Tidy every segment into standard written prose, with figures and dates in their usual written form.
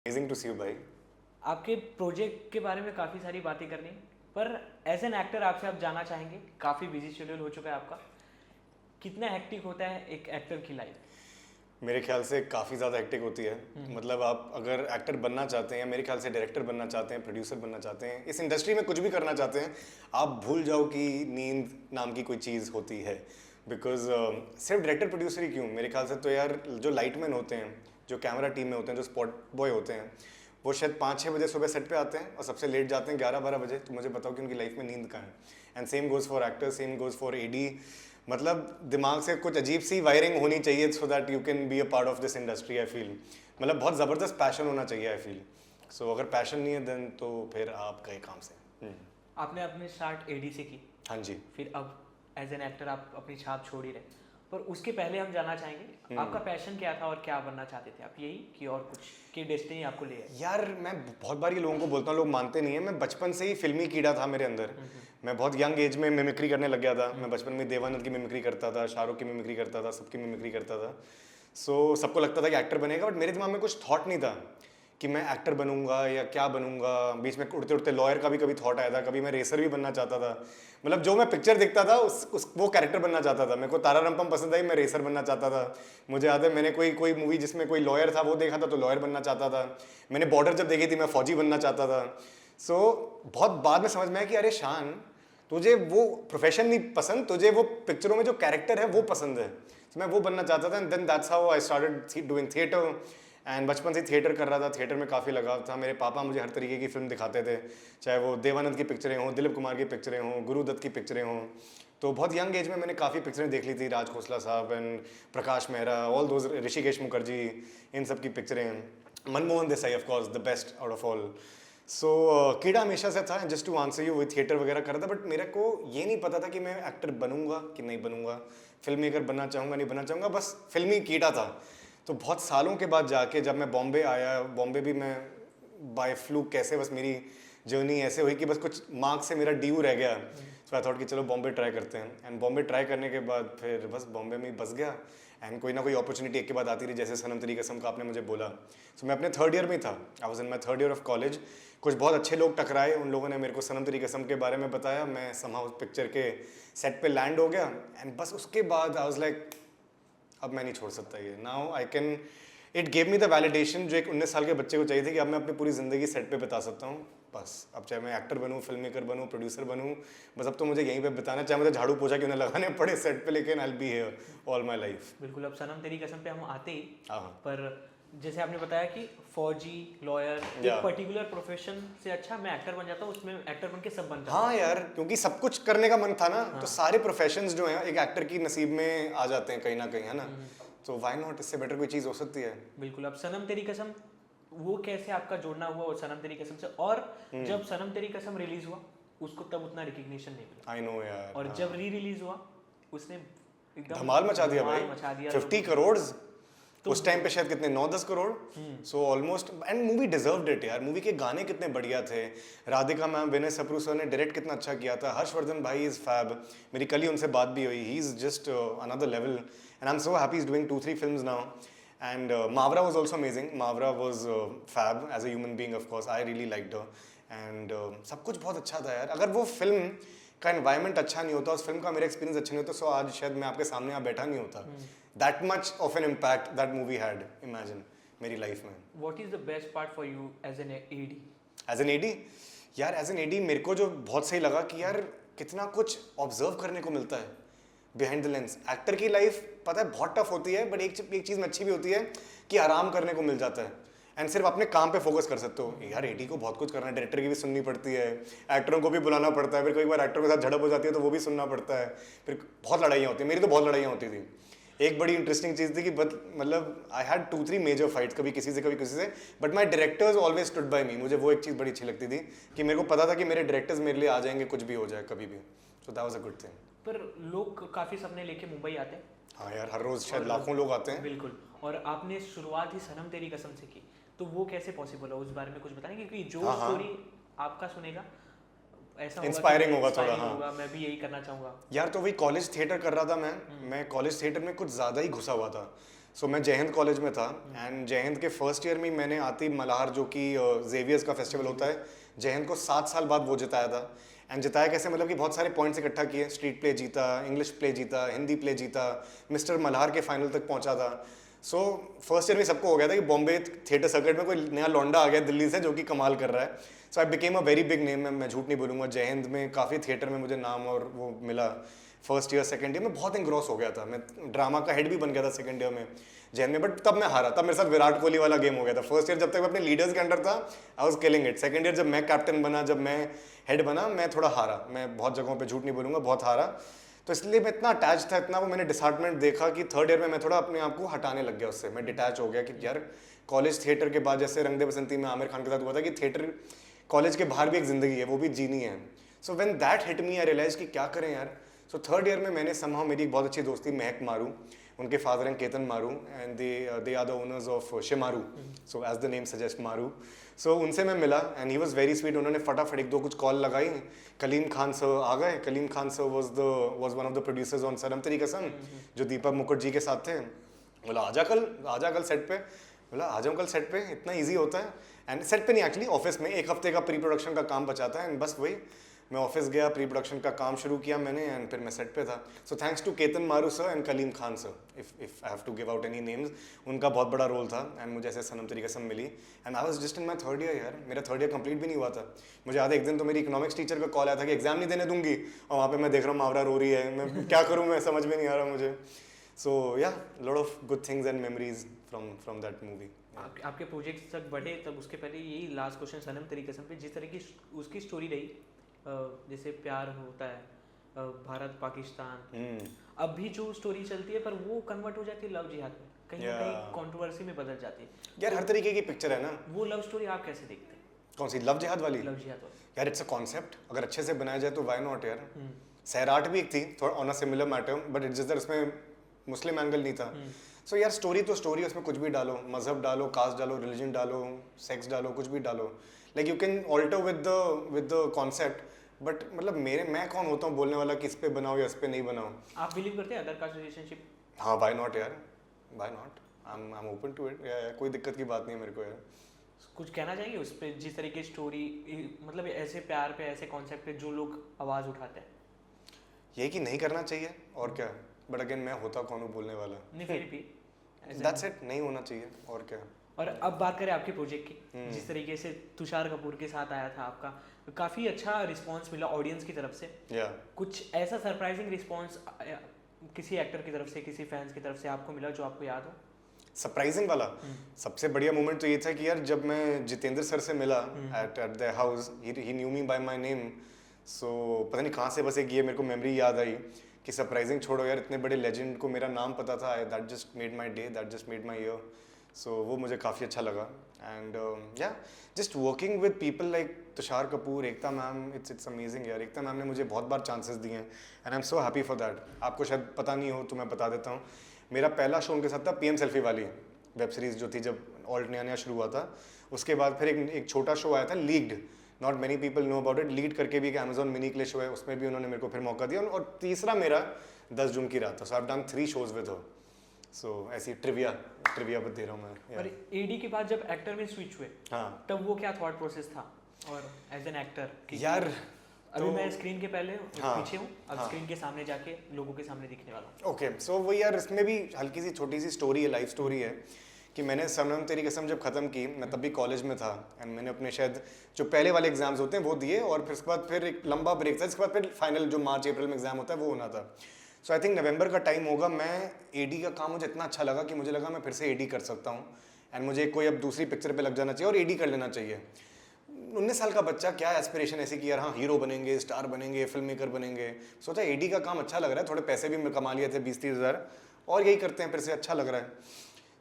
Amazing to C you भाई। आपके project के बारे में काफ़ी सारी बातें करनी है, पर एज एन एक्टर आपसे आप जानना चाहेंगे, काफ़ी बिजी शेड्यूल हो चुका है आपका, कितना हेक्टिक होता है एक एक्टर की लाइफ? मेरे ख्याल से काफ़ी ज़्यादा हेक्टिक होती है। मतलब आप अगर एक्टर बनना चाहते हैं, मेरे ख्याल से डायरेक्टर बनना चाहते हैं, प्रोड्यूसर बनना चाहते हैं, इस इंडस्ट्री में कुछ भी करना चाहते हैं, आप भूल जाओ कि नींद नाम की कोई चीज़ होती है। बिकॉज सिर्फ डायरेक्टर प्रोड्यूसर ही क्यों, मेरे ख्याल से तो यार जो लाइटमैन होते हैं, जो कैमरा टीम में होते हैं, जो स्पॉट बॉय होते हैं, वो शायद 5-6 बजे सुबह सेट पे आते हैं और सबसे लेट जाते हैं 11-12 बजे। तो मुझे बताओ कि उनकी लाइफ में नींद कहाँ है। And same goes for actor, same goes for AD. मतलब दिमाग से कुछ अजीब सी वायरिंग होनी चाहिए so that you can be a part of this industry. I feel मतलब बहुत ज़बरदस्त पैशन होना चाहिए। आई फील सो अगर पैशन नहीं है देन तो फिर आप गए काम से। आपने अपने स्टार्ट एडी से की, हाँ जी। फिर अब एज एन एक्टर आप अपनी छाप छोड़ ही रहे, पर उसके पहले हम जानना चाहेंगे आपका पैशन क्या था और क्या बनना चाहते थे आप, यही कि और कुछ की डेस्टिनी आपको ले आई? यार मैं बहुत बार ये लोगों को बोलता हूँ, लोग मानते नहीं है। मैं बचपन से ही फिल्मी कीड़ा था मेरे अंदर। मैं बहुत यंग एज में मिमिक्री करने लग गया था। मैं बचपन में देवानंद की मिमिक्री करता था, शाहरुख की मिमिक्री करता था, सबकी मिमिक्री करता था। सो सबको लगता था कि एक्टर बनेगा, बट मेरे दिमाग में कुछ थॉट नहीं था कि मैं एक्टर बनूंगा या क्या बनूंगा। बीच में उड़ते उड़ते लॉयर का भी कभी थॉट आया था, कभी मैं रेसर भी बनना चाहता था। मतलब जो मैं पिक्चर देखता था वो कैरेक्टर बनना चाहता था। मेरे को तारा रंपम पसंद आई, मैं रेसर बनना चाहता था। मुझे याद है मैंने कोई मूवी जिसमें कोई लॉयर था वो देखा था तो लॉयर बनना चाहता था। मैंने बॉर्डर जब देखी थी मैं फौजी बनना चाहता था। सो बहुत बाद में समझ में आया कि अरे शान, तुझे वो प्रोफेशन नहीं पसंद, तुझे वो पिक्चरों में जो कैरेक्टर है वो पसंद है। तो मैं वो बनना चाहता था। And then that's how I started doing theatre. And बचपन से थिएटर कर रहा था, थिएटर में काफ़ी लगाव था। मेरे पापा मुझे हर तरीके की फिल्म दिखाते थे, चाहे वो देवानंद की पिक्चरें हों, दिलीप कुमार की पिक्चरें हों, गुरुदत्त की पिक्चरें हों। तो बहुत यंग एज में मैंने काफ़ी पिक्चरें देख ली थी, राज खोसला साहब and Prakash Mehra, all those, Hrishikesh Mukherjee, इन सब की पिक्चरें, Manmohan Desai of course the best out of all. So कीड़ा हमेशा से था। Just to answer you, with theatre वगैरह कर रहा था, बट मेरे को ये नहीं पता था कि मैं एक्टर बनूंगा कि नहीं बनूंगा, फिल्म मेकर बनना चाहूँगा नहीं बनना चाहूँगा, बस फिल्मी कीड़ा था। तो बहुत सालों के बाद जाके जब मैं बॉम्बे आया, बॉम्बे भी मैं बाय फ्लूक कैसे बस मेरी जर्नी ऐसे हुई कि बस कुछ मार्क्स से मेरा ड्यू रह गया। सो आई थॉट कि चलो बॉम्बे ट्राई करते हैं। एंड बॉम्बे ट्राई करने के बाद फिर बस बॉम्बे में ही बस गया। एंड कोई ना कोई अपॉर्चुनिटी एक के बाद आती रही, जैसे सनम तेरी कसम का आपने मुझे बोला। सो मैं अपने थर्ड ईयर में था, I was in my third year of college. कुछ बहुत अच्छे लोग टकराए, उन लोगों ने मेरे को सनम तेरी कसम के बारे में बताया। मैं समहाउ पिक्चर के सेट पे लैंड हो गया। एंड बस उसके बाद आई वाज लाइक अब मैं नहीं छोड़ सकता ये। Now I can, it gave me the validation जो एक 19 साल के बच्चे को चाहिए थी कि अब मैं अपनी पूरी ज़िंदगी सेट पे बिता सकता हूँ। बस अब चाहे मैं एक्टर बनूँ, फिल्म मेकर बनूँ, प्रोड्यूसर बनूँ, बस अब तो मुझे यहीं पे बिताना, चाहे मुझे झाड़ू पोछा क्यों ना लगाने पड़े सेट पे, लेकिन I will be here all my life. बिल्कुल, अब सनम तेरी कसम पे हम आते ही, हाँ। पर जैसे आपने बताया कि फौजी, लॉयर, या एक पर्टिकुलर प्रोफेशन से अच्छा मैं एक्टर बन जाता हूँ, उसमें एक्टर बन के सब बन जाता हूँ। हाँ यार, क्योंकि सब कुछ करने का मन था ना। तो सारे प्रोफेशंस जो हैं एक एक्टर की नसीब में आ जाते हैं कहीं ना कहीं, है ना। तो व्हाई नॉट, इससे बेटर कोई चीज़ हो सकती है। बिल्कुल, अब सनम तेरी कसम, वो कैसे आपका जोड़ना हुआ और सनम तेरी कसम से, और जब सनम तेरी कसम रिलीज हुआ उसको तब उतना रिकग्निशन नहीं मिला, आई नो यार। और हाँ। जब री रिलीज हुआ उसने एकदम धमाल मचा दिया भाई। धमाल मचा दिया। 50 करोड़ उस टाइम पे, शायद कितने 9-10 crore. So almost, and movie deserved it यार। मूवी के गाने कितने बढ़िया थे, राधिका मैम, विनय सप्रू सर ने डायरेक्ट कितना अच्छा किया था, हर्षवर्धन भाई इज फैब। मेरी कल ही उनसे बात भी हुई, he is just another level and I am so happy, is doing 2-3 films now. And Mawra was also amazing, Mawra was fab as a human being, of course I really liked her. And सब कुछ बहुत अच्छा था यार। अगर वो film का environment अच्छा नहीं होता, उस फिल्म का मेरा एक्सपीरियंस अच्छा नहीं होता, सो आज शायद मैं आपके सामने यहाँ बैठा नहीं होता। That much of an impact that movie had, imagine, मेरी लाइफ में। What is the best part for you as an AD? As an AD यार, एज एन एडी मेरे को जो बहुत सही लगा कि यार कितना कुछ ऑब्जर्व करने को मिलता है बिहाइंड द लेंस। एक्टर की लाइफ पता है बहुत टफ होती है, बट एक चीज़ में अच्छी भी होती है कि आराम करने को मिल जाता है एंड सिर्फ अपने काम पे फोकस कर सकते हो। यार एडी को बहुत कुछ करना है, डायरेक्टर की भी सुननी पड़ती है, एक्टरों को भी बुलाना पड़ता है, फिर कई बार एक्टरों के साथ झड़प हो जाती है तो वो भी सुनना पड़ता है, फिर बहुत लड़ाइयाँ होती है। मेरी तो बहुत लड़ाइयाँ होती थी। एक बड़ी इंटरेस्टिंग चीज़ थी कि मतलब आई हैड 2-3 मेजर फाइट्स, कभी किसी से कभी किसी से, but my directors always stood by me. मुझे वो एक चीज़ बड़ी अच्छी लगती थी कि मेरे को पता था कि मेरे डायरेक्टर्स मेरे लिए आ जाएंगे कुछ भी हो जाए कभी भी। So that was a good thing. पर लोग काफ़ी सपने लेके मुंबई आते हैं। हाँ यार, हर रोज़ शायद लाखों लोग आते हैं। बिल्कुल, और आपने शुरुआत ही सनम तेरी कसम से की, तो वो कैसे पॉसिबल है, उस बारे में कुछ बताएंगे? क्योंकि जो स्टोरी आपका सुनेगा ऐसा इंस्पायरिंग होगा थोड़ा। हाँ होगा, मैं भी यही करना चाहूँगा। यार, तो वही कॉलेज थिएटर कर रहा था मैं कॉलेज थिएटर में कुछ ज़्यादा ही घुसा हुआ था। सो मैं जय हिंद कॉलेज में था एंड जय हिंद के फर्स्ट ईयर में ही मैंने आतिफ मल्हार जो कि जेवियर्स का फेस्टिवल होता है जय हिंद को 7 साल बाद वो जिताया था। एंड जिताया कैसे, मतलब कि बहुत सारे पॉइंट्स इकट्ठा किए, स्ट्रीट प्ले जीता, इंग्लिश प्ले जीता, हिंदी प्ले जीता, मिस्टर मल्हार के फाइनल तक पहुंचा था। सो फर्स्ट ईयर में सबको हो गया था कि बॉम्बे थिएटर सर्किट में कोई नया लौंडा आ गया दिल्ली से जो कि कमाल कर रहा है। So I became a very big name, मैं झूठ नहीं बोलूँगा। जय हिंद में काफ़ी थिएटर में मुझे नाम और वो मिला। फर्स्ट ईयर सेकंड ईयर में बहुत इंग्रॉस हो गया था, मैं ड्रामा का हेड भी बन गया था सेकंड ईयर में जय हिंद में। बट तब मैं हारा, तब मेरे साथ विराट कोहली वाला गेम हो गया था। फर्स्ट ईयर जब तक मैं अपने लीडर्स के अंडर था I was killing it. Second year जब मैं कैप्टन बना, जब मैं हेड बना, मैं थोड़ा हारा। मैं बहुत जगहों पे झूठ नहीं बोलूँगा, बहुत हारा। तो इसलिए मैं इतना अटैच था, इतना वो मैंने डिसहार्टमेंट देखा कि थर्ड ईयर में मैं थोड़ा अपने आप को हटाने लग गया उससे। मैं डिटैच हो गया कि यार कॉलेज थिएटर के बाद जैसे रंग दे बसंती में आमिर खान के साथ हुआ था कि थिएटर कॉलेज के बाहर भी एक ज़िंदगी है, वो भी जीनी है। So when that hit me I realize कि क्या करें यार। सो थर्ड ईयर में मैंने समहाउ, मेरी एक बहुत अच्छी दोस्ती महक मारू, उनके फादर हैं Ketan Maru and they are the owners of Shemaroo, so as the name suggest Maru. So उनसे मैं मिला and he was very sweet. उन्होंने फटाफट एक दो कुछ कॉल लगाई, कलीम खान सर आ गए। Kaleem Khan sir was one of the producers on Sanam Teri Kasam, जो दीपक मुखर्जी के साथ थे। बोला आजा कल सेट पे। बोला आ जाऊँ कल सेट पे, इतना ईजी होता है। एंड सेट पे नहीं, एक्चुअली ऑफिस में एक हफ्ते का प्री प्रोडक्शन का काम बचा था एंड बस वही मैं ऑफिस गया, प्री प्रोडक्शन का काम शुरू किया मैंने एंड फिर मैं सेट पे था। So thanks to Ketan Maru sir and Kaleem Khan sir, if I have to give out any names, उनका बहुत बड़ा रोल था। एंड मुझे ऐसे सनम तेरी कसम मिली and I was just in my third year यार। मेरा थर्ड ईयर कंप्लीट भी नहीं हुआ था। मुझे याद है एक दिन तो मेरी इकोनॉमिक्स टीचर का कॉल आया था कि एग्जाम नहीं देने दूंगी, और वहाँ पे मैं देख रहा हूँ मावरा रो रही है, मैं क्या करूँ, मैं समझ में नहीं आ रहा मुझे। सो या lot of good things and memories from that movie. आपके प्रोजेक्ट्स तक बढ़े तब उसके पहले यही लास्ट क्वेश्चन सनम तेरी कसम पे जिस तरह की उसकी स्टोरी रही, जैसे प्यार होता है, भारत पाकिस्तान, अब भी जो स्टोरी चलती है पर वो कन्वर्ट हो जाती है लव जिहाद में, कहीं ना कहीं कंट्रोवर्सी में बदल जाती है यार। हर तरीके की पिक्चर है ना। वो लव स्टोरी आप कैसे देखते हैं? कौन सी, लव जिहाद वाली? लव जिहाद वाली यार इट्स अ कॉन्सेप्ट, अगर अच्छे से बनाया जाए तो व्हाई नॉट यार। सैराट भी एक थी थोड़ा on a similar matter, but it's just that उसमें मुस्लिम एंगल नहीं था। सो यार स्टोरी तो स्टोरी, उसमें कुछ भी डालो, मजहब डालो, कास्ट डालो, रिलीजन डालो, सेक्स डालो, कुछ भी डालो, like you can alter with the concept. But मतलब मैं कौन होता हूँ बोलने वाला कि इस पे बनाओ या इस पे नहीं बनाओ। आप बिलीव करते हैं अदर कास्ट रिलेशनशिप? हाँ व्हाई नॉट यार, why not, I am open to it, कोई दिक्कत की बात नहीं है मेरे को यार। कुछ कहना चाहेंगे उस पर, जिस तरीके की स्टोरी, मतलब ऐसे प्यार पे, ऐसे कॉन्सेप्ट पे जो लोग आवाज़ उठाते हैं? ये कि नहीं करना चाहिए और क्या, बट अगेन मैं होता कौन हूँ बोलने वाला। नहीं फिर भी दैट्स इट, नहीं होना चाहिए और क्या। और अब बात करें आपके प्रोजेक्ट की, जिस तरीके से तुषार कपूर के साथ आया था आपका, काफ़ी अच्छा रिस्पांस मिला ऑडियंस की तरफ से। कुछ ऐसा सरप्राइजिंग रिस्पांस किसी एक्टर की तरफ से, किसी फैंस की तरफ से आपको मिला जो आपको याद हो? सरप्राइजिंग वाला सबसे बढ़िया मोमेंट तो ये था कि यार जब मैं जितेंद्र सर से मिला at the house, he knew me by my name. So पता नहीं कहाँ से बस एक ये मेरे को मेमोरी याद आई कि सरप्राइजिंग छोड़ो यार, इतने बड़े लेजेंड को मेरा नाम पता था। That just made my day, that just made my year. So वो मुझे काफ़ी अच्छा लगा। And yeah just working with people like Tusshar Kapoor, Ekta ma'am, it's amazing यार। एकता मैम ने मुझे बहुत बार चांसेस दिए हैं and I am so happy for that. आपको शायद पता नहीं हो तो मैं बता देता हूँ, मेरा पहला शो उनके साथ था पीएम सेल्फी वाली वेब सीरीज़ जो थी, जब ऑल्ट नया नया शुरू हुआ था। उसके बाद फिर एक छोटा शो आया था लीग्ड, not many people know about it, lead करके भी एक अमेजॉन मिनी के लिए शो है, उसमें भी उन्होंने मेरे को फिर मौका दिया। और तीसरा मेरा 10 जून की रात था। So I have done 3 shows with her. So ऐसी ट्रिविया बता दे रहा हूँ मैं। और एडी के बाद जब एक्टर में स्विच हुए, हाँ, तब वो क्या थॉट प्रोसेस था? और एज एन एक्टर यार अभी मैं स्क्रीन के पहले हाँ, पीछे हूँ, अब स्क्रीन के सामने जाके लोगों के सामने दिखने वाला हूँ। ओके, सो वो यार इसमें भी हल्की सी छोटी सी स्टोरी है, लाइफ स्टोरी है कि मैंने सनम तेरी कसम जब ख़त्म की, मैं तब भी कॉलेज में था एंड मैंने अपने शायद जो पहले वाले एग्जाम्स होते हैं वो दिए, और फिर उसके बाद फिर एक लंबा ब्रेक था, इसके बाद फिर फाइनल जो मार्च अप्रैल में एग्जाम होता है वो होना था। सो आई थिंक नवंबर का टाइम होगा। मैं एडी का काम मुझे इतना अच्छा लगा कि मुझे लगा मैं फिर से एडी कर सकता हूँ एंड मुझे कोई अब दूसरी पिक्चर पे लग जाना चाहिए और एडी कर लेना चाहिए। 19 साल का बच्चा, क्या एस्पिरेशन ऐसी कि यार हाँ हीरो बनेंगे, स्टार बनेंगे, फिल्म मेकर बनेंगे। सोचा एडी का काम अच्छा लग रहा है, थोड़े पैसे भी कमा लिए थे 20-30 हज़ार, और यही करते हैं फिर से, अच्छा लग रहा है।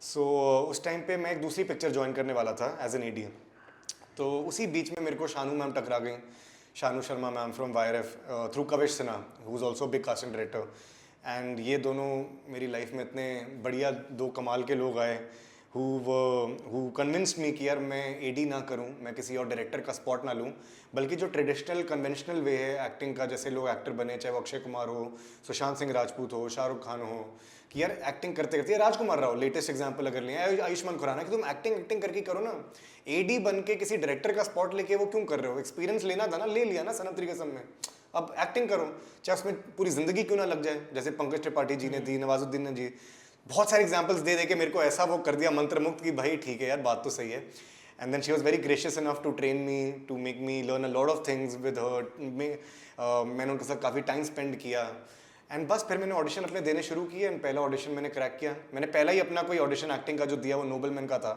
सो उस टाइम पे मैं एक दूसरी पिक्चर ज्वाइन करने वाला था एज एन एडी। तो उसी बीच में मेरे को शानू मैम टकरा गई, Shanoo Sharma ma'am from YRF, through Kavish Sinha who is also big casting director. And ये दोनों मेरी लाइफ में इतने बढ़िया 2 कमाल के लोग आए who convinced me कि यार मैं एडी ना करूं, मैं किसी और डायरेक्टर का स्पॉट ना लूं, बल्कि जो ट्रेडिशनल कन्वेंशनल वे है एक्टिंग का, जैसे लोग एक्टर बने, चाहे वो अक्षय कुमार हो, सुशांत सिंह राजपूत हो, शाहरुख खान हो, कि यार एक्टिंग करते करते, राजकुमार राव लेटेस्ट एग्जांपल अगर लें, आयुष्मान खुराना, कि तुम एक्टिंग करके करो ना, एडी बन के किसी डायरेक्टर का स्पॉट लेके वो क्यों कर रहे हो? एक्सपीरियंस लेना था ना, ले लिया ना सनम तेरी कसम में, अब एक्टिंग करो, चाहे उसमें पूरी जिंदगी क्यों ना लग जाए, जैसे पंकज त्रिपाठी जी ने दी, नवाजुद्दीन ने जी, बहुत सारे एग्जांपल्स दे के मेरे को ऐसा वो कर दिया मंत्र मुक्त कि भाई ठीक है यार, बात तो सही है। And then she was very gracious enough to train me, to make me learn a lot of things with her. मैंने उनके साथ काफ़ी टाइम स्पेंड किया, एंड बस फिर मैंने ऑडिशन अपने देने शुरू किए, एंड पहला ऑडिशन मैंने क्रैक किया। मैंने पहला ही अपना कोई ऑडिशन एक्टिंग का जो दिया वो नोबलमैन का था,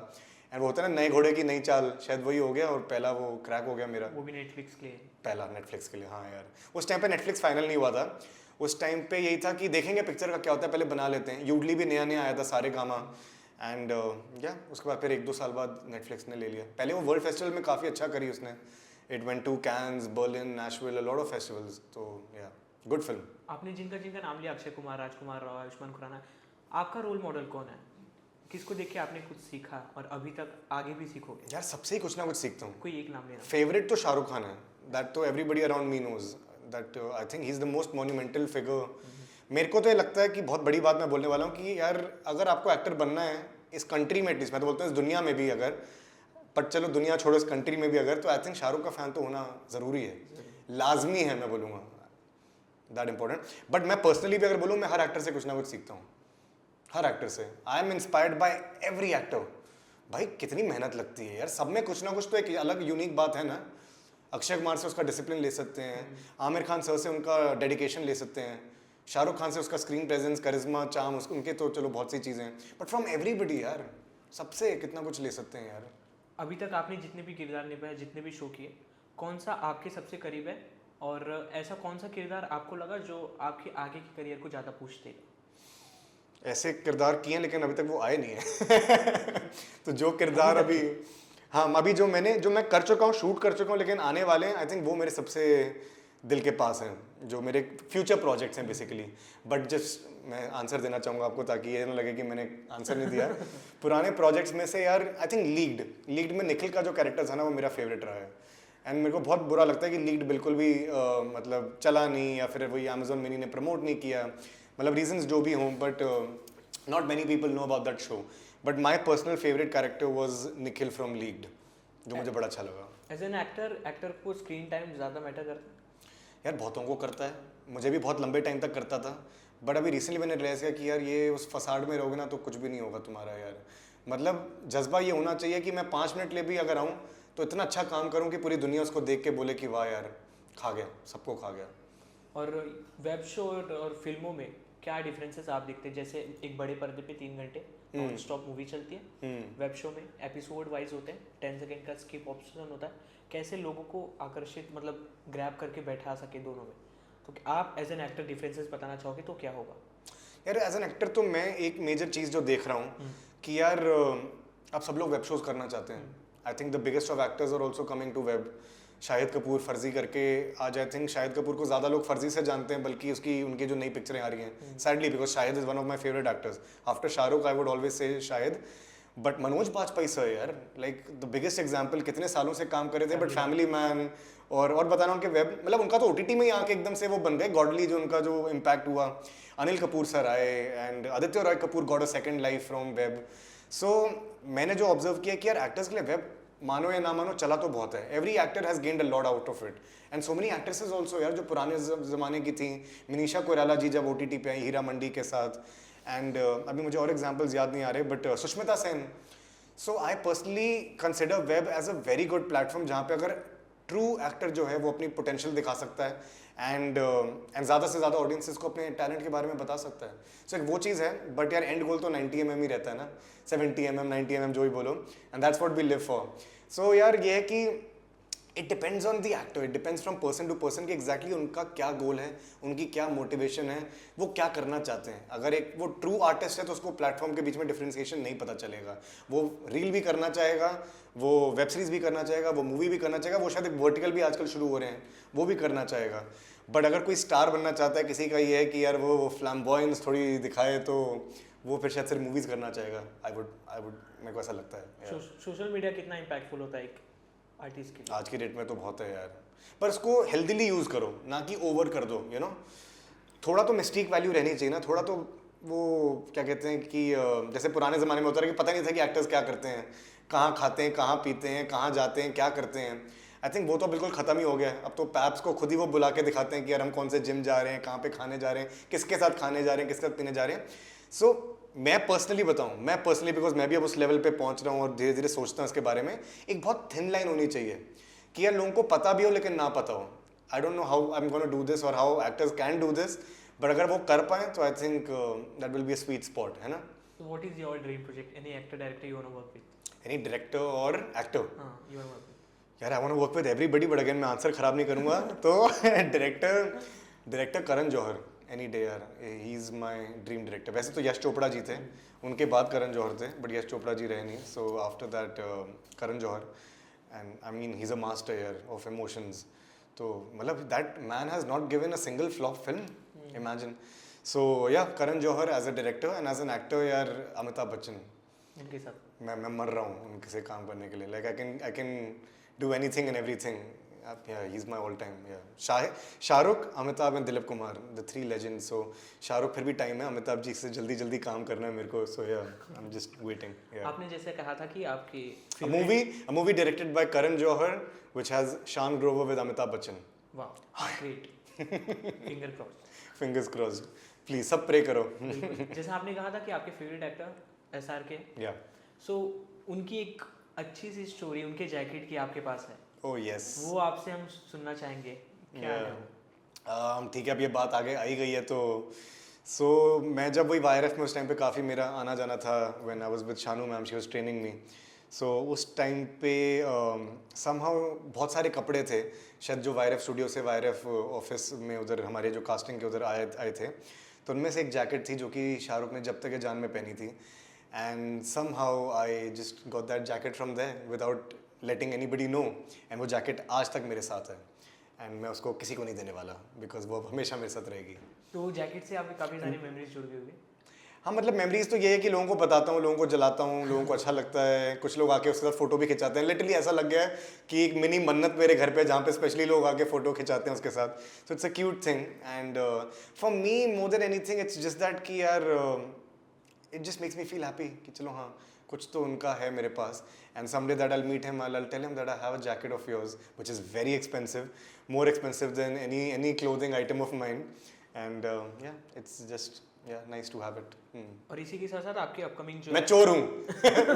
एंड वो होता है ना नए घोड़े की नई चाल, शायद वही हो गया, और पहला वो क्रैक हो गया मेरा। वो भी नेटफ्लिक्स के लिए? पहला नेटफ्लिक्स के लिए, हाँ यार। उस टाइम पे नेटफ्लिक्स फाइनल नहीं हुआ था, उस टाइम पे यही था कि देखेंगे पिक्चर का क्या होता है, पहले बना लेते हैं। यूडली भी नया नया आया था, सारे गामा, एंड या उसके बाद फिर 1-2 साल बाद नेटफ्लिक्स ने ले लिया। पहले वो वर्ल्ड फेस्टिवल में काफ़ी अच्छा करी उसने, it went to Cannes, Berlin, Nashville, a lot of festivals, तो या गुड फिल्म। आपने जिनका नाम लिया, अक्षय कुमार, राजकुमार राव, आयुष्मान खुराना, आपका रोल मॉडल कौन है? किसको देख के आपने कुछ सीखा और अभी तक आगे भी सीखोगे? यार सबसे ही कुछ ना कुछ सीखता हूँ। कोई एक नाम लेना। फेवरेट तो शाहरुख खान है, दैट तो everybody around me knows, that I think he is the most monumental figure. मेरे को तो ये लगता है कि बहुत बड़ी बात मैं बोलने वाला हूँ कि यार अगर आपको एक्टर बनना है इस कंट्री में, एटलीस्ट मैं तो बोलता हूँ इस दुनिया में भी अगर, पर चलो दुनिया छोड़ो, इस कंट्री में भी अगर, तो आई थिंक शाहरुख का फैन तो होना ज़रूरी है, लाजमी है, मैं बोलूँगा दैट इम्पोर्टेंट। बट मैं पर्सनली भी अगर बोलूँ, मैं हर एक्टर से कुछ ना कुछ सीखता हूँ, हर एक्टर से। I am inspired by every actor. भाई कितनी मेहनत लगती है यार, सब में कुछ ना कुछ तो एक अलग यूनिक बात है ना। अक्षय कुमार से उसका डिसिप्लिन ले सकते हैं, आमिर खान सर से उनका डेडिकेशन ले सकते हैं, शाहरुख खान से उसका स्क्रीन प्रेजेंस, करिश्मा, चार्म, उनके तो चलो बहुत सी चीज़ें हैं, बट फ्रॉम एवरीबडी यार, सबसे कितना कुछ ले सकते हैं यार। अभी तक आपने जितने भी किरदार निभाए, जितने भी शो किए, कौन सा आपके सबसे करीब है, और ऐसा कौन सा किरदार आपको लगा जो आपके आगे के करियर को ज़्यादा पुश देगा? ऐसे किरदार किए हैं लेकिन अभी तक वो आए नहीं है तो जो किरदार अभी, हाँ अभी जो मैं कर चुका हूँ, शूट कर चुका हूँ, लेकिन आने वाले हैं, आई थिंक वो मेरे सबसे दिल के पास हैं, जो मेरे फ्यूचर प्रोजेक्ट्स हैं बेसिकली। बट जस्ट मैं आंसर देना चाहूँगा आपको, ताकि ये ना लगे कि मैंने आंसर नहीं दिया। पुराने प्रोजेक्ट्स में से यार आई थिंक लीड में निखिल का जो कैरेक्टर था ना, वो मेरा फेवरेट रहा है। एंड मेरे को बहुत बुरा लगता है कि लीड बिल्कुल भी मतलब चला नहीं, या फिर वही अमेजोन मिनी ने प्रमोट नहीं किया, मतलब रीजंस जो भी हों, but not many people know about that show. But my personal favourite character was Nikhil from lead, जो मुझे बड़ा अच्छा लगा। एज एन एक्टर को स्क्रीन टाइम ज़्यादा मैटर करता है? यार बहुतों को करता है, मुझे भी बहुत लंबे टाइम तक करता था, बट अभी रिसेंटली मैंने रियलाइज़ किया कि यार ये उस फसाड में रहोगे ना तो कुछ भी नहीं होगा तुम्हारा यार। मतलब जज्बा ये होना चाहिए कि मैं 5 मिनट ले भी अगर आऊँ तो इतना अच्छा काम करूँ कि पूरी दुनिया उसको देख के बोले कि वाह यार, खा गया, सबको खा गया। और वेब शो और फिल्मों में क्या डिफरेंसेस आप देखते हैं? जैसे एक बड़े पर्दे पे 3 घंटे नॉन स्टॉप मूवी चलती है, वेब शो में एपिसोड वाइज होते हैं, 10 सेकंड का स्किप ऑप्शन होता है, कैसे लोगों को आकर्षित मतलब ग्रैब करके बैठा सके दोनों में? तो आप एज एन एक्टर डिफरेंसेस बताना चाहोगे तो क्या होगा? यार एज एन एक्टर तो मैं एक मेजर चीज़ जो देख रहा हूँ कि यार अब सब लोग वेब शोज़ करना चाहते हैं। I think the biggest of actors are also coming to web. Shahid Kapoor Farzi करके आज, आई थिंक शाहिद कपूर को ज़्यादा लोग फर्जी से जानते हैं बल्कि उनकी जो नई पिक्चरें आ रही हैं, sadly, because Shahid is one of my favourite actors after Shahrukh. I would always say Shahid. But Manoj Bajpayee sir यार, लाइक द बिगेस्ट एग्जाम्पल, कितने सालों से काम कर रहे थे, बट फैमिली मैन और बता रहा हूँ कि वेब, मतलब उनका तो OTT में ही आके एकदम से वो बन गए गॉडली, जो उनका जो इम्पैक्ट हुआ। अनिल कपूर सर आए and Aditya Roy Kapoor got a second life from web. So मैंने जो ऑब्जर्व किया कि यार एक्टर्स के लिए वेब, मानो या ना मानो, चला तो बहुत है। Every actor has gained a lot out of it, and so many actresses also यार, जो पुराने ज़माने की थी। मनीषा कोइराला जी जब OTT पे आई हीरा मंडी के साथ, एंड अभी मुझे और एग्जाम्पल्स याद नहीं आ रहे, but Sushmita Sen. So I personally consider web as a very good platform, जहाँ पे अगर ट्रू एक्टर जो है वो अपनी पोटेंशियल दिखा सकता है, एंड ज़्यादा से ज़्यादा ऑडियंसेस को अपने टैलेंट के बारे में बता सकता है। सो एक वो चीज़ है, बट यार एंड गोल तो 90 mm ही रहता है ना, 70 mm 90 mm जो ही बोलो, and that's what we live for. So यार ये है कि it depends on the actor, it depends from person to person कि एग्जैक्टली उनका क्या गोल है, उनकी क्या मोटिवेशन है, वो क्या करना चाहते हैं। अगर एक वो ट्रू आर्टिस्ट है तो उसको प्लेटफॉर्म के बीच में डिफ्रेंसिएशन नहीं पता चलेगा। वो रील भी करना चाहेगा, वो वेब सीरीज़ भी करना चाहेगा, वो मूवी भी करना चाहेगा, वो शायद एक वर्टिकल भी आजकल शुरू हो रहे हैं, वो भी करना चाहेगा। बट अगर कोई स्टार बनना चाहता है, किसी का ये है कि यार वो फ्लैम्बॉयंस थोड़ी दिखाए, तो वो फिर शायद सिर्फ मूवीज़ करना चाहेगा। आई वुड मेरे को ऐसा लगता है। सोशल मीडिया कितना इम्पैक्टफुल होता है एक आर्टिस्ट के लिए? आज की डेट में तो बहुत है यार, पर उसको हेल्दीली यूज़ करो, ना कि ओवर कर दो, यू नो। थोड़ा तो मिस्टीक वैल्यू रहनी चाहिए ना, थोड़ा तो वो क्या कहते हैं कि जैसे पुराने ज़माने में होता था कि पता नहीं था कि एक्टर्स क्या करते हैं, कहाँ खाते हैं, कहाँ पीते हैं, कहाँ जाते हैं, क्या करते हैं। आई थिंक वो तो बिल्कुल ख़त्म ही हो गया है। अब तो पैप्स को खुद ही वो बुला के दिखाते हैं कि यार हम कौन से जिम जा रहे हैं, कहाँ पे खाने जा रहे हैं, किसके साथ खाने जा रहे हैं, किसके साथ पीने जा रहे हैं। सो मैं पर्सनली बताऊँ, मैं पर्सनली बिकॉज मैं भी अब उस लेवल पे पहुँच रहा हूँ और धीरे धीरे सोचता हूँ इसके बारे में, एक बहुत थिन लाइन होनी चाहिए कि यार लोगों को पता भी हो लेकिन ना पता हो। I don't know how I am gonna do this और how actors can do this, but अगर वो कर पाए तो I think that will be a sweet spot, है ना। So what is your dream project? Any actor director you want to work with? Any director और actor? You want to work with? यार I want to work with everybody, but again मैं answer खराब नहीं करूंगा। तो director Karan Johar, any day यार, he is my dream director. वैसे तो यश चोपड़ा जी थे, उनके बाद करण जौहर थे, बट यश चोपड़ा जी रहे नहीं, so after that Karan Johar. And I mean he is a master यार ऑफ इमोशंस। तो मतलब that man has not given a single flop film, imagine. So yeah Karan Johar as a director, and as an actor यार अमिताभ बच्चन। उनके साथ मैं मर रहा हूँ उनके से काम करने के लिए। Like I can do anything and everything. He is my all time. Shahrukh, Amitabh and Dilip Kumar, the three legends. So Shahrukh फिर भी टाइम है, अमिताभ जी से जल्दी जल्दी काम करना है मेरे को। सो या आई एम जस्ट वेटिंग। आपने जैसे कहा था कि आपकी a movie directed by Karan Johar which has Shan Grover with Amitabh Bachchan. वाह great, finger crossed. Fingers crossed. Please सब प्रे करो। जैसे आपने कहा था कि आपके फेवरेट एक्टर SRK, या सो उनकी एक अच्छी सी स्टोरी उनके जैकेट की आपके पास है, ओह यस। वो आपसे हम सुनना चाहेंगे, क्या है वो? ठीक है, अब ये बात आगे आई गई है तो मैं जब वही YRF में उस टाइम पे काफ़ी मेरा आना जाना था, when I was with Shanu ma'am, she was training me. So उस टाइम पे समहाउ बहुत सारे कपड़े थे, शायद जो YRF स्टूडियो से YRF ऑफिस में उधर हमारे जो कास्टिंग के उधर आए थे, तो उनमें से एक जैकेट थी जो कि शाहरुख ने जब तक ये जान में पहनी थी। And somehow I just got that jacket from there without letting anybody know, and वो जैकेट आज तक मेरे साथ है, एंड मैं उसको किसी को नहीं देने वाला, बिकॉज वो हमेशा मेरे साथ रहेगी। तो जैकेट से आपकी काफ़ी सारी मेमोरीज जुड़ गई होगी। हाँ, मतलब मेमोरीज तो ये है कि लोगों को बताता हूँ, लोगों को जलाता हूँ, लोगों को अच्छा लगता है, कुछ लोग आके उसके साथ फोटो भी खिंचाते हैं। लिटरली ऐसा लग गया है कि एक मिनी मन्नत मेरे घर पे, जहाँ पे स्पेशली लोग आके फोटो खिंचाते हैं उसके साथ। So it's a cute thing, and for me more than anything it's just that कि यार it just makes me feel happy कि चलो हाँ, कुछ तो उनका है मेरे पास। And someday that I will meet him, I will tell him that I have a jacket of yours which is very expensive, more expensive than any clothing item of mine, and yeah it's just nice to have it. और इसी के साथ साथ आपकी upcoming जो मैं चोर हूँ।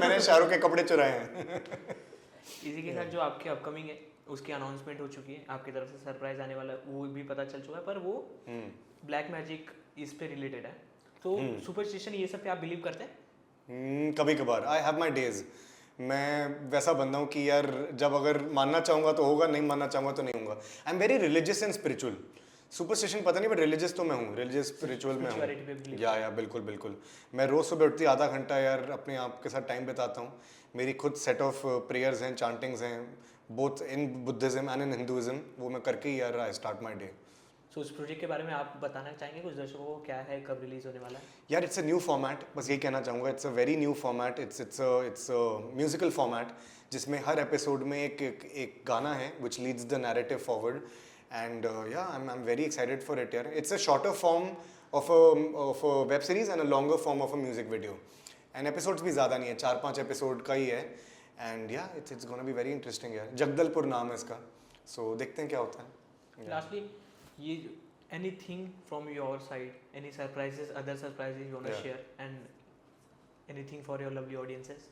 मैंने शाहरुख के कपड़े चुराए हैं। इसी के साथ जो आपकी अपकमिंग है उसकी अनाउंसमेंट हो चुकी है, आपकी तरफ से सरप्राइज आने वाला है वो भी पता चल चुका है, पर वो ब्लैक मैजिक इस पे रिलेटेड है। तो सुपरस्टिशन ये सब पे आप बिलीव करते हैं? कभी कभार आई हैव माई डेज। मैं वैसा बंदा हूँ कि यार जब अगर मानना चाहूँगा तो होगा, नहीं मानना चाहूँगा तो नहीं होगा। आई am very religious and spiritual. Superstition पता नहीं, बट रिलीजियस तो मैं हूँ, रिलीजियस स्पिरिचुअल में हूँ। या बिल्कुल बिल्कुल। मैं रोज़ सुबह उठती आधा घंटा यार अपने आप के साथ टाइम बिताता हूँ। मेरी खुद सेट ऑफ प्रेयर्स हैं, चांटिंग्स हैं, both in Buddhism and in हिंदुज़्म। वो मैं करके ही यार आई स्टार्ट माई डे। सो उस प्रोजेक्ट के बारे में आप बताना चाहेंगे कुछ दर्शकों को, क्या है, कब रिलीज होने वाला है? यार इट्स अ न्यू फॉर्मेट, बस यही कहना चाहूँगा। It's a very new format. It's a musical format जिसमें हर एपिसोड में एक गाना है which leads the narrative forward. And yeah I am very excited for it यार। It's a shorter form of a web series and a longer form of a music video. And episodes भी ज़्यादा नहीं है, 4-5 episode का ही है। And yeah it's gonna be very interesting यार। जगदलपुर नाम है इसका। सो देखते हैं क्या होता है। लास्टली ये anything from your side, any surprises, other surprises you want to share, and anything for your lovely audiences?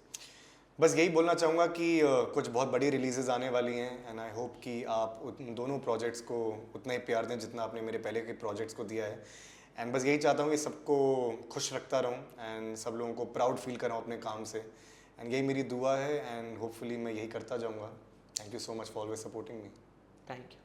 बस यही बोलना चाहूँगा कि कुछ बहुत बड़ी रिलीजेस आने वाली हैं, एंड आई होप कि आप उन दोनों प्रोजेक्ट्स को उतना ही प्यार दें जितना आपने मेरे पहले के प्रोजेक्ट्स को दिया है। एंड बस यही चाहता हूँ कि सबको खुश रखता रहूँ एंड सब लोगों को प्राउड फील कराऊँ अपने काम से। एंड यही मेरी दुआ है, एंड होपफुली मैं यही करता जाऊँगा। Thank you so much for always supporting me. Thank you.